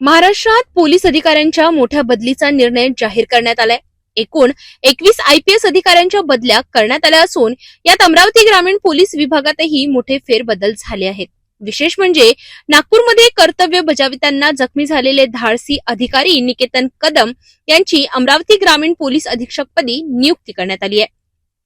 महाराष्ट्रात पोलीस अधिकाऱ्यांच्या मोठ्या बदलीचा निर्णय जाहीर करण्यात आलाय। एकूण 21 IPS अधिकाऱ्यांच्या बदल्या करण्यात आल्या असून यात अमरावती ग्रामीण पोलीस विभागातही मोठे फेरबदल झाले आहेत। विशेष म्हणजे नागपूरमध्ये कर्तव्य बजावताना जखमी झालेले धाडसी अधिकारी निकेतन कदम यांची अमरावती ग्रामीण पोलीस अधीक्षकपदी नियुक्ती करण्यात आली आहे।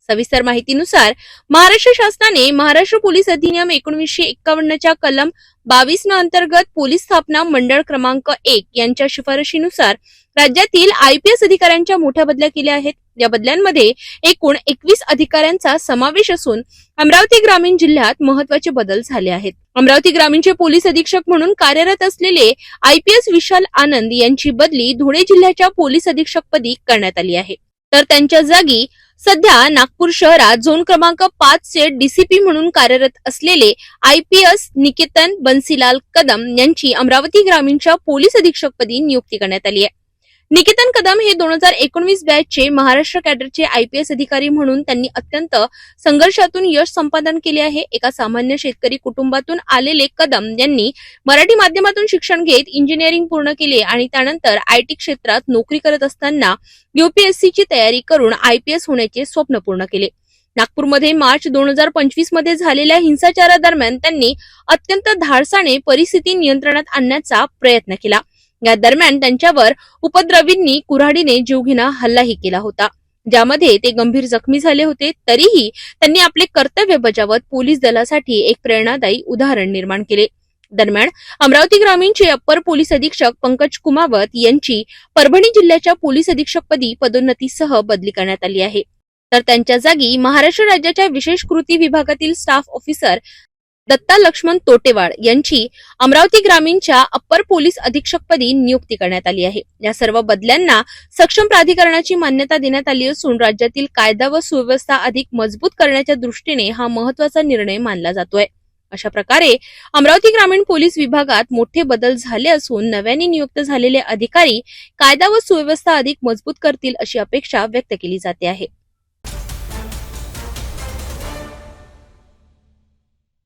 सविस्तर माहितीनुसार महाराष्ट्र शासनाने महाराष्ट्र पोलीस अधिनियम 1951 च्या कलम 22 न अंतर्गत पोलीस स्थापना मंडळ क्रमांक 1 यांच्या शिफारशीनुसार राज्यातील IPS अधिकाऱ्यांच्या मोठ्या बदल्या केल्या आहेत। या बदल्यांमध्ये एकूण 21 अधिकाऱ्यांचा समावेश असून अमरावती ग्रामीण जिल्ह्यात महत्त्वाचे बदल झाले आहेत। अमरावती ग्रामीणचे पोलीस अधीक्षक म्हणून कार्यरत असलेले IPS विशाल आनंद यांची बदली धुळे जिल्ह्याच्या पोलीस अधीक्षकपदी करण्यात आली आहे। तर त्यांच्या जागी सध्या नागपूर शहरात झोन क्रमांक 5 चे DCP म्हणून कार्यरत असलेले IPS निकेतन बन्सीलाल कदम यांची अमरावती ग्रामीणच्या पोलीस अधीक्षकपदी नियुक्ती करण्यात आली आहे। निकेतन कदम हे 2019 बॅचचे महाराष्ट्र कॅडरचे IPS अधिकारी म्हणून त्यांनी अत्यंत संघर्षातून यश संपादन केले आहे। एका सामान्य शेतकरी कुटुंबातून आलेले कदम यांनी मराठी माध्यमातून शिक्षण घेत इंजिनिअरिंग पूर्ण केले आणि त्यानंतर IT क्षेत्रात नोकरी करत असताना UPSC ची तयारी करून IPS होण्याचे स्वप्न पूर्ण केले। नागपूरमध्ये मार्च 2025 मध्ये झालेल्या हिंसाचारादरम्यान त्यांनी अत्यंत धाडसाने परिस्थिती नियंत्रणात आणण्याचा प्रयत्न केला। या दरम्यान त्यांच्यावर उपद्रवींनी कुऱ्हाडीने जीवघेणा हल्लाही केला होता, ज्यामध्ये ते गंभीर जखमी झाले होते। तरीही त्यांनी आपले कर्तव्य बजावत पोलीस दलासाठी एक प्रेरणादायी उदाहरण निर्माण केले। दरम्यान अमरावती ग्रामीणचे अप्पर पोलीस अधीक्षक पंकज कुमावत यांची परभणी जिल्ह्याच्या पोलीस अधीक्षकपदी पदोन्नतीसह बदली करण्यात आली आहे। तर त्यांच्या जागी महाराष्ट्र राज्याच्या विशेष कृती विभागातील स्टाफ ऑफिसर दत्ता लक्ष्मण तोटेवाड यांची अमरावती ग्रामीणच्या अप्पर पोलीस अधीक्षकपदी नियुक्ती करण्यात आली आहे। या सर्व बदल्यांना सक्षम प्राधिकरणाची मान्यता देण्यात आली असून राज्यातील कायदा व सुव्यवस्था अधिक मजबूत करण्याच्या दृष्टीने हा महत्त्वाचा निर्णय मानला जातोय। अशा प्रकारे अमरावती ग्रामीण पोलीस विभागात मोठे बदल झाले असून नव्याने नियुक्त झालेले अधिकारी कायदा व सुव्यवस्था अधिक मजबूत करतील अशी अपेक्षा व्यक्त केली जाते आहे।